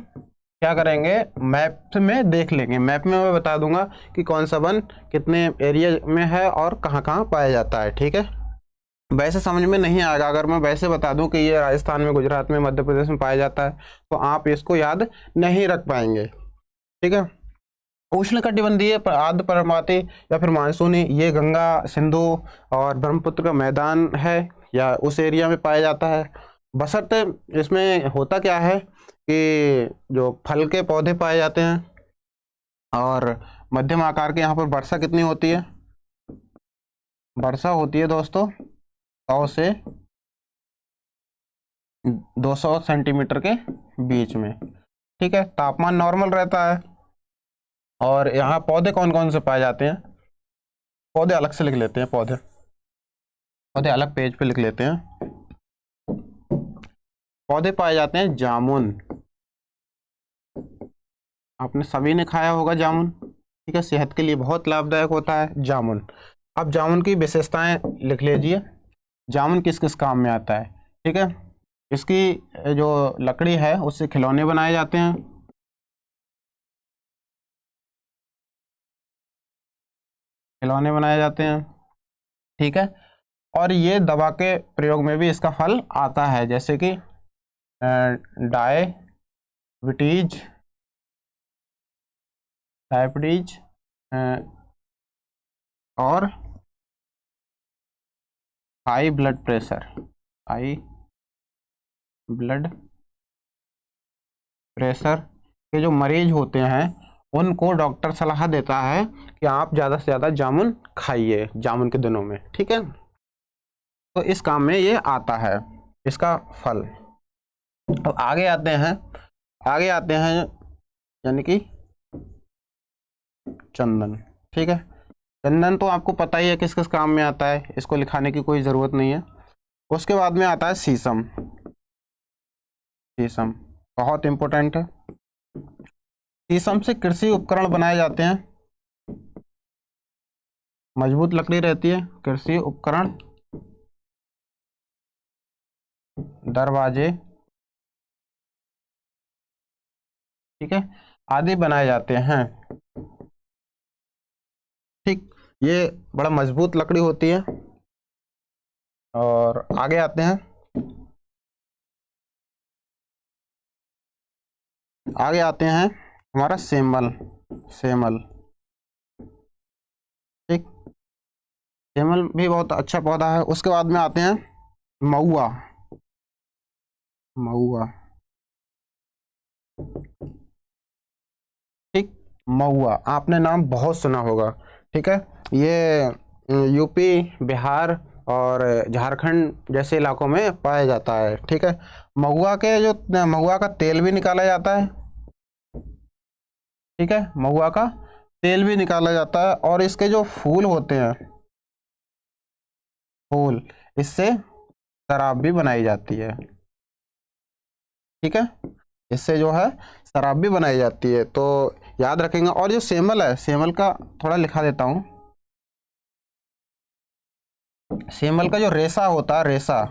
क्या करेंगे? मैप में देख लेंगे। मैप में मैं बता दूंगा कि कौन सा वन कितने एरिया में है और कहाँ कहाँ पाया जाता है। ठीक है, वैसे समझ में नहीं आएगा अगर मैं वैसे बता दूं कि ये राजस्थान में, गुजरात में, मध्य प्रदेश में पाया जाता है, तो आप इसको याद नहीं रख पाएंगे। ठीक है, उष्णकटिबंधीय आर्द्र पर्णपाती या फिर मानसूनी, ये गंगा, सिंधु और ब्रह्मपुत्र का मैदान है या उस एरिया में पाया जाता है। बशर्ते इसमें होता क्या है कि जो फल के पौधे पाए जाते हैं और मध्यम आकार के। यहाँ पर वर्षा कितनी होती है? वर्षा होती है दोस्तों 100 से 200 सेंटीमीटर के बीच में। ठीक है, तापमान नॉर्मल रहता है। और यहाँ पौधे कौन कौन से पाए जाते हैं? पौधे अलग से लिख लेते हैं, पौधे, पौधे अलग पेज पे लिख लेते हैं। पौधे पाए जाते हैं जामुन, आपने सभी ने खाया होगा जामुन। ठीक है, सेहत के लिए बहुत लाभदायक होता है जामुन। अब जामुन की विशेषताएं लिख लीजिए, जामुन किस किस काम में आता है। ठीक है, इसकी जो लकड़ी है उससे खिलौने बनाए जाते हैं, खिलौने बनाए जाते हैं, ठीक है। और ये दवा के प्रयोग में भी इसका फल आता है, जैसे कि डायबिटीज डायबिटीज और high blood pressure, high blood pressure के जो मरीज होते हैं उनको डॉक्टर सलाह देता है कि आप ज़्यादा से ज़्यादा जामुन खाइए जामुन के दिनों में, ठीक है। तो इस काम में ये आता है इसका फल। अब आगे आते हैं यानी कि चंदन, ठीक है। चंदन तो आपको पता ही है किस किस काम में आता है, इसको लिखाने की कोई ज़रूरत नहीं है। उसके बाद में आता है शीशम। शीशम बहुत इंपॉर्टेंट है। शीशम से कृषि उपकरण बनाए जाते हैं, मजबूत लकड़ी रहती है। कृषि उपकरण, दरवाजे, ठीक है, आदि बनाए जाते हैं, ठीक। ये बड़ा मजबूत लकड़ी होती है। और आगे आते हैं, हमारा सेमल। सेमल, ठीक। सेमल भी बहुत अच्छा पौधा है। उसके बाद में आते हैं महुआ। महुआ, ठीक। महुआ आपने नाम बहुत सुना होगा, ठीक है। ये यूपी, बिहार और झारखंड जैसे इलाकों में पाया जाता है, ठीक है। महुआ का तेल भी निकाला जाता है, ठीक है। महुआ का तेल भी निकाला जाता है और इसके जो फूल होते हैं, फूल, इससे शराब भी बनाई जाती है, ठीक है। इससे जो है शराब भी बनाई जाती है, तो याद रखेंगे। और जो सेमल है, सेमल का थोड़ा लिखा देता हूँ। सेमल का जो रेशा होता है, रेशा,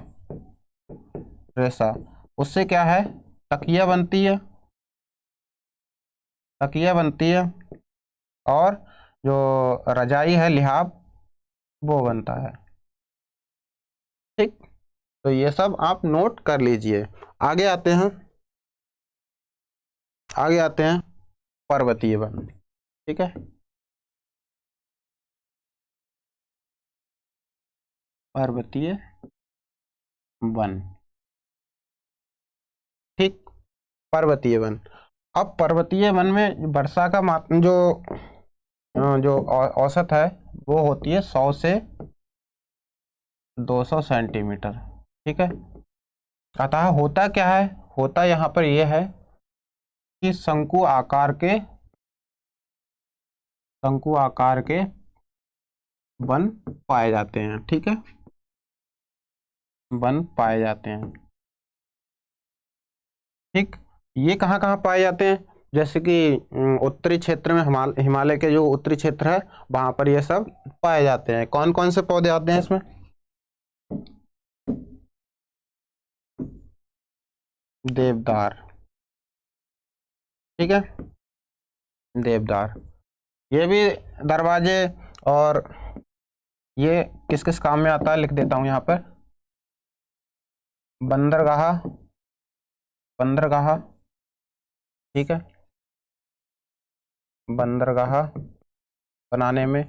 रेशा, उससे क्या है, तकिया बनती है, तकिया बनती है। और जो रजाई है, लिहाफ, वो बनता है, ठीक। तो ये सब आप नोट कर लीजिए। आगे आते हैं, पर्वतीय वन, ठीक है। पर्वतीय वन, ठीक। पर्वतीय वन। अब पर्वतीय वन में वर्षा का जो औसत है वो होती है 100 से 200 सेंटीमीटर, ठीक है। अतः होता क्या है, होता यहाँ पर यह है कि शंकु आकार के वन पाए जाते हैं, ठीक है। वन पाए जाते हैं, ठीक। ये कहाँ कहाँ पाए जाते हैं, जैसे कि उत्तरी क्षेत्र में, हिमालय के जो उत्तरी क्षेत्र है वहां पर ये सब पाए जाते हैं। कौन कौन से पौधे आते हैं इसमें, देवदार, ठीक है, देवदार। ये भी दरवाजे, और ये किस किस काम में आता है लिख देता हूं यहाँ पर। बंदरगाह, बंदरगाह, ठीक है, बंदरगाह बनाने में,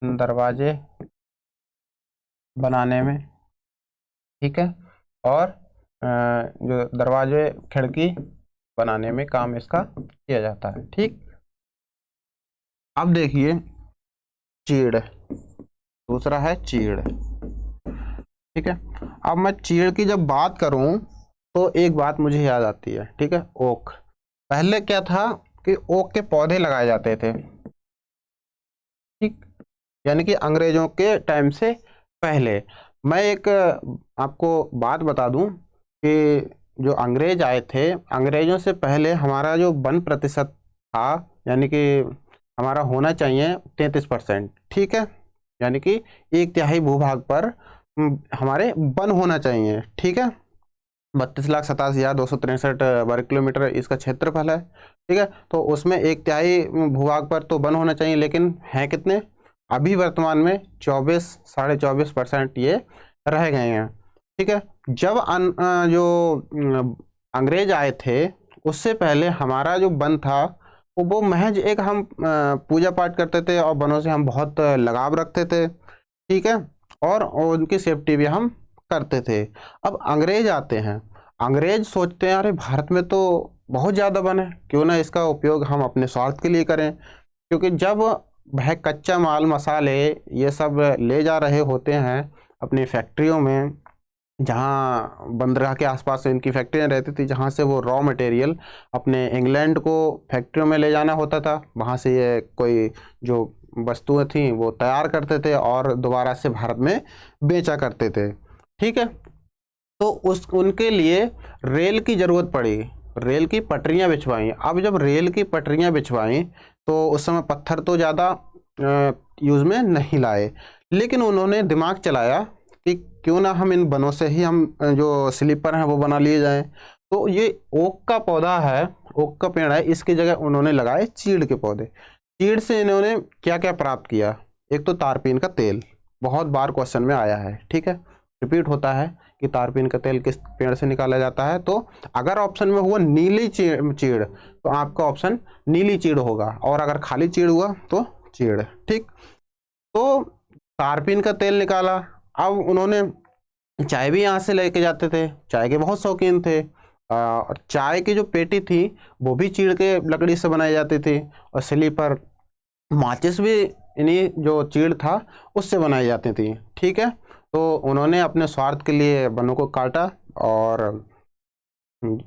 दरवाजे बनाने में, ठीक है। और जो दरवाजे, खिड़की बनाने में काम इसका किया जाता है, ठीक। अब देखिए चीड़, दूसरा है चीड़, ठीक है। अब मैं चीड़ की जब बात करूं तो एक बात मुझे याद आती है, ठीक है, ओक। पहले क्या था कि ओक के पौधे लगाए जाते थे, ठीक, यानी कि अंग्रेजों के टाइम से पहले। मैं एक आपको बात बता दूं कि जो अंग्रेज आए थे, अंग्रेजों से पहले हमारा जो वन प्रतिशत था, यानी कि हमारा होना चाहिए 33%, ठीक है। यानी कि 1/3 भूभाग पर हमारे वन होना चाहिए, ठीक है। 32,87,263 वर्ग किलोमीटर इसका क्षेत्रफल है। ठीक है, तो उसमें 1/3 भूभाग पर तो वन होना चाहिए, लेकिन हैं कितने अभी वर्तमान में 24-24.5% ये रह गए हैं। ठीक है, जब जो अंग्रेज आए थे उससे पहले हमारा जो वन था वो महज एक हम पूजा पाठ करते थे और वनों से हम बहुत लगाव रखते थे। ठीक है, और उनकी सेफ्टी भी हम करते थे। अब अंग्रेज आते हैं, अंग्रेज सोचते हैं अरे भारत में तो बहुत ज़्यादा वन है, क्यों ना इसका उपयोग हम अपने स्वार्थ के लिए करें। क्योंकि जब वह कच्चा माल मसाले ये सब ले जा रहे होते हैं अपनी फैक्ट्रियों में, जहाँ बंदरगाह के आसपास इनकी फैक्ट्रियाँ रहती थी, जहाँ से वो रॉ मटेरियल अपने इंग्लैंड को फैक्ट्रियों में ले जाना होता था, वहाँ से ये कोई जो वस्तुएं थी वो तैयार करते थे और दोबारा से भारत में बेचा करते थे। ठीक है, तो उनके लिए रेल की ज़रूरत पड़ी, रेल की पटरियाँ बिछवाई। अब जब रेल की पटरियाँ बिछवाई तो उस समय पत्थर तो ज़्यादा यूज़ में नहीं लाए, लेकिन उन्होंने दिमाग चलाया कि क्यों ना हम इन वनों से ही हम जो स्लीपर हैं वो बना लिए जाएं। तो ये ओक का पौधा है, ओक का पेड़ है, इसकी जगह उन्होंने लगाए चीड़ के पौधे। चीड़ से इन्होंने क्या क्या प्राप्त किया, एक तो तारपीन का तेल, बहुत बार क्वेश्चन में आया है। ठीक है, रिपीट होता है कि तारपीन का तेल किस पेड़ से निकाला जाता है, तो अगर ऑप्शन में हुआ नीली चीड़ तो आपका ऑप्शन नीली चीड़ होगा, और अगर खाली चीड़ हुआ तो चीड़। ठीक, तो तारपीन का तेल निकाला। अब उन्होंने चाय भी यहाँ से लेके जाते थे, चाय के बहुत शौकीन थे, और चाय की जो पेटी थी वो भी चीड़ के लकड़ी से बनाई जाती थी, और स्लीपर माचिस भी इन्हीं जो चीड़ था उससे बनाई जाती थी। ठीक है, तो उन्होंने अपने स्वार्थ के लिए वनों को काटा और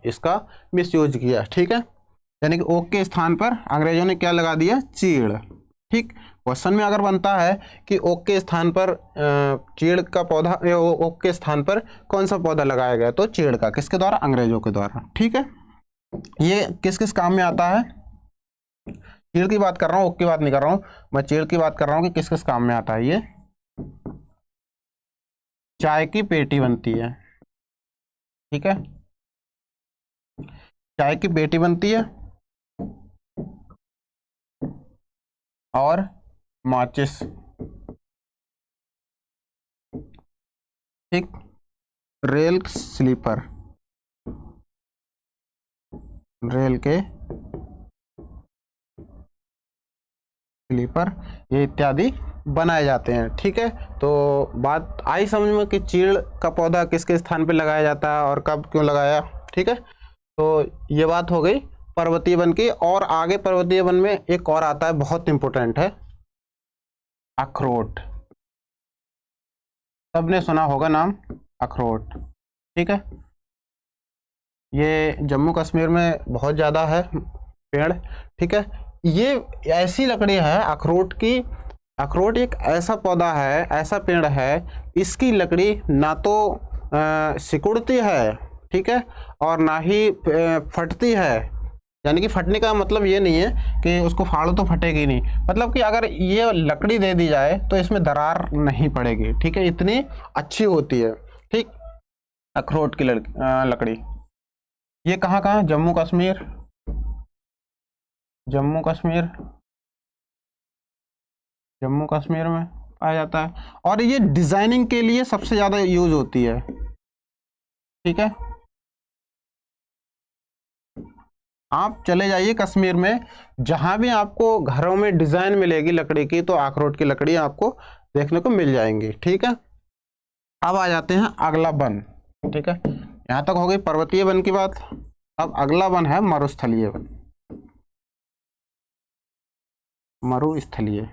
इसका मिसयूज किया। ठीक है, यानी कि ओक के स्थान पर अंग्रेजों ने क्या लगा दिया, चीड़। ठीक, क्वेश्चन में अगर बनता है कि ओक के स्थान पर चीड़ का पौधा, ओक के स्थान पर कौन सा पौधा लगाया गया, तो चीड़ का, किसके द्वारा, अंग्रेजों के द्वारा। ठीक है, ये किस किस काम में आता है, चीड़ की बात कर रहा हूँ, ओक की बात नहीं कर रहा हूँ, मैं चीड़ की बात कर रहा हूँ कि किस किस काम में आता है। ये चाय की पेटी बनती है। ठीक है, चाय की पेटी बनती है और माचिस। ठीक, रेल स्लीपर, रेल के स्लीपर, ये इत्यादि बनाए जाते हैं। ठीक है, तो बात आई समझ में कि चीड़ का पौधा किसके स्थान पे लगाया जाता है और कब क्यों लगाया। ठीक है, तो ये बात हो गई पर्वतीय वन की। और आगे पर्वतीय वन में एक और आता है, बहुत इंपॉर्टेंट है, अखरोट। सबने सुना होगा नाम अखरोट। ठीक है, ये जम्मू कश्मीर में बहुत ज़्यादा है पेड़। ठीक है, ये ऐसी लकड़ी है अखरोट की, अखरोट एक ऐसा पौधा है, ऐसा पेड़ है, इसकी लकड़ी ना तो सिकुड़ती है, ठीक है, और ना ही फटती है। यानी कि फटने का मतलब ये नहीं है कि उसको फाड़ो तो फटेगी नहीं, मतलब कि अगर ये लकड़ी दे दी जाए तो इसमें दरार नहीं पड़ेगी। ठीक है, इतनी अच्छी होती है। ठीक, अखरोट की लकड़ी। ये कहाँ कहाँ, जम्मू कश्मीर, जम्मू कश्मीर, जम्मू कश्मीर में पाया जाता है, और ये डिजाइनिंग के लिए सबसे ज़्यादा यूज होती है। ठीक है, आप चले जाइए कश्मीर में, जहाँ भी आपको घरों में डिज़ाइन मिलेगी लकड़ी की, तो अखरोट की लकड़ी आपको देखने को मिल जाएंगी। ठीक है, अब आ जाते हैं अगला वन। ठीक है, यहाँ तक हो गई पर्वतीय वन की बात। अब अगला वन है मरुस्थलीय वन, मरुस्थलीय।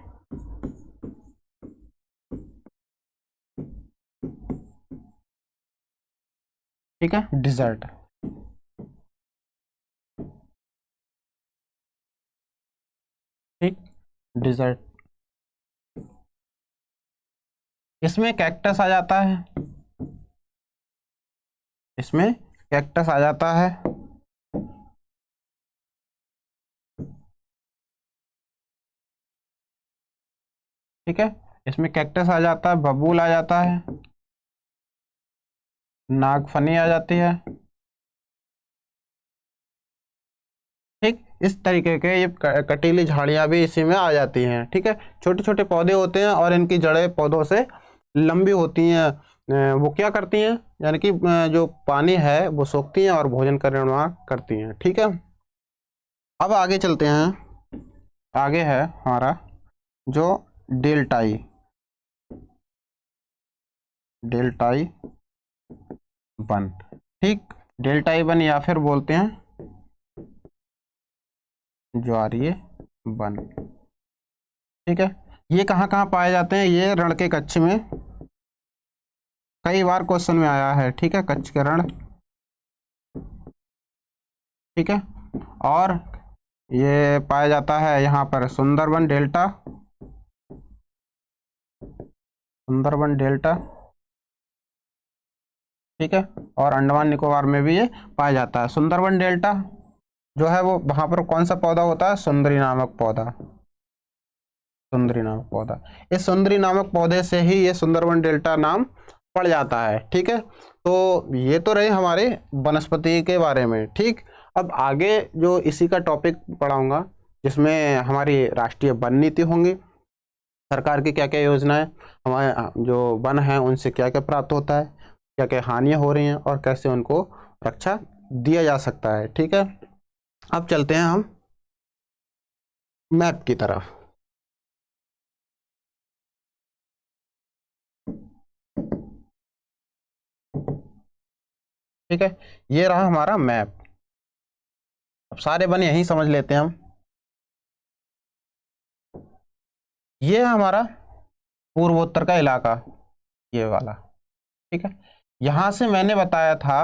ठीक है, डिजर्ट। ठीक, डिजर्ट, इसमें कैक्टस आ जाता है, इसमें कैक्टस आ जाता है। ठीक है, इसमें कैक्टस आ जाता है, बबूल आ जाता है, नागफनी आ जाती है, इस तरीके के ये कटीली झाड़ियाँ भी इसी में आ जाती हैं। ठीक है, छोटे छोटे पौधे होते हैं और इनकी जड़ें पौधों से लंबी होती हैं। वो क्या करती हैं, यानी कि जो पानी है वो सोखती हैं और भोजन का निर्माण करती हैं। ठीक है, अब आगे चलते हैं। आगे है हमारा जो डेल्टाई वन। ठीक, डेल्टाई वन या फिर बोलते हैं ज्वारीय वन। ठीक है, ये कहाँ कहाँ पाए जाते हैं, ये रण के कच्छ में कई बार क्वेश्चन में आया है। ठीक है, कच्छ के रण। ठीक है, और ये पाया जाता है यहाँ पर सुंदरबन डेल्टा, ठीक है, और अंडमान निकोबार में भी ये पाया जाता है। सुंदरबन डेल्टा जो है वो वहाँ पर कौन सा पौधा होता है, सुंदरी नामक पौधा। इस सुंदरी नामक पौधे से ही ये सुंदरबन डेल्टा नाम पड़ जाता है। ठीक है, तो ये तो रहे हमारे वनस्पति के बारे में। ठीक, अब आगे जो इसी का टॉपिक पढ़ाऊंगा जिसमें हमारी राष्ट्रीय वन नीति होंगी, सरकार की क्या क्या योजनाएं, हमारे जो वन हैं उनसे क्या क्या प्राप्त होता है, क्या क्या हानियां हो रही हैं और कैसे उनको रक्षा दिया जा सकता है। ठीक है, अब चलते हैं हम मैप की तरफ। ठीक है, ये रहा हमारा मैप। अब सारे वन यहीं समझ लेते हैं हम। ये है हमारा पूर्वोत्तर का इलाका, ये वाला। ठीक है, यहां से मैंने बताया था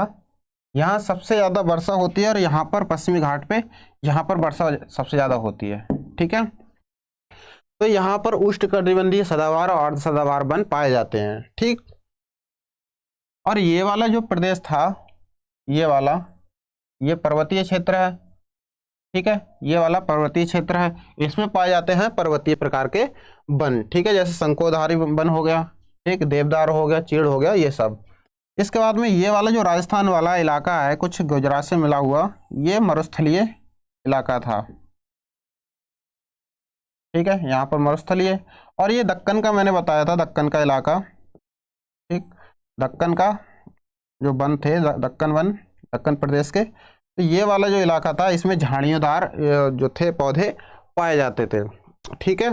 यहाँ सबसे ज़्यादा वर्षा होती है और यहाँ पर पश्चिमी घाट पे यहाँ पर वर्षा सबसे ज़्यादा होती है। ठीक है, तो यहाँ पर उष्णकटिबंधीय सदाबहार और अर्ध सदाबहार वन पाए जाते हैं। ठीक, और ये वाला जो प्रदेश था, ये वाला, ये पर्वतीय क्षेत्र है। ठीक है, ये वाला पर्वतीय क्षेत्र है, इसमें पाए जाते हैं पर्वतीय प्रकार के वन। ठीक है, जैसे शंकोधारी वन हो गया, ठीक, देवदार हो गया, चीड़ हो गया, ये सब। इसके बाद में ये वाला जो राजस्थान वाला इलाका है, कुछ गुजरात से मिला हुआ, ये मरुस्थलीय इलाका था। ठीक है, यहाँ पर मरुस्थलीय। और ये दक्कन का मैंने बताया था, दक्कन का इलाका। ठीक, दक्कन का जो वन थे, दक्कन वन, दक्कन प्रदेश के, तो ये वाला जो इलाका था इसमें झाड़ियोंदार जो थे पौधे पाए जाते थे। ठीक है,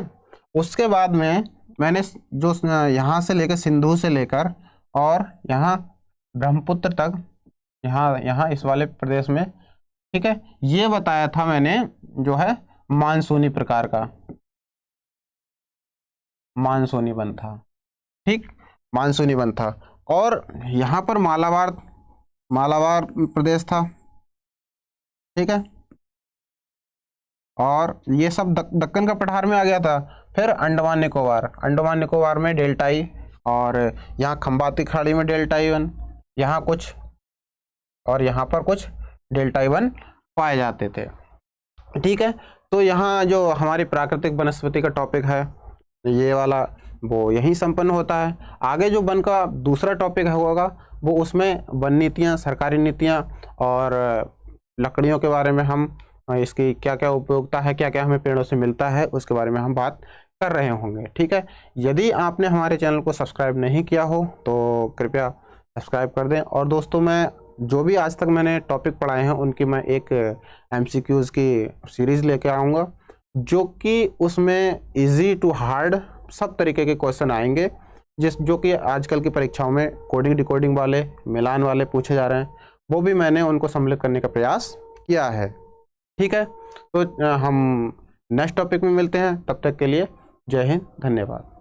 उसके बाद में मैंने जो यहाँ से लेकर सिंधु से लेकर और यहाँ ब्रह्मपुत्र तक, यहाँ इस वाले प्रदेश में, ठीक है, ये बताया था मैंने जो है मानसूनी प्रकार का, मानसूनी वन था। ठीक, मानसूनी वन था। और यहाँ पर मालाबार प्रदेश था। ठीक है, और ये सब दक्कन का पठार में आ गया था। फिर अंडमान निकोबार में डेल्टाई, और यहाँ खंबाती खाड़ी में डेल्टाई वन, यहाँ कुछ और यहाँ पर कुछ डेल्टाई वन पाए जाते थे। ठीक है, तो यहाँ जो हमारी प्राकृतिक वनस्पति का टॉपिक है ये वाला, वो यहीं संपन्न होता है। आगे जो वन का दूसरा टॉपिक होगा वो उसमें वन नीतियाँ, सरकारी नीतियाँ और लकड़ियों के बारे में, हम इसकी क्या क्या उपयोगिता है, क्या क्या हमें पेड़ों से मिलता है, उसके बारे में हम बात कर रहे होंगे। ठीक है, यदि आपने हमारे चैनल को सब्सक्राइब नहीं किया हो तो कृपया सब्सक्राइब कर दें। और दोस्तों, मैं जो भी आज तक मैंने टॉपिक पढ़ाए हैं उनकी मैं एक MCQs की सीरीज़ लेके आऊँगा, जो कि उसमें इजी टू हार्ड सब तरीके के क्वेश्चन आएंगे, जो कि आजकल की परीक्षाओं में कोडिंग डिकोडिंग वाले, मिलान वाले पूछे जा रहे हैं, वो भी मैंने उनको सम्मिलित करने का प्रयास किया है। ठीक है, तो हम नेक्स्ट टॉपिक में मिलते हैं, तब तक के लिए जय हिंद, धन्यवाद।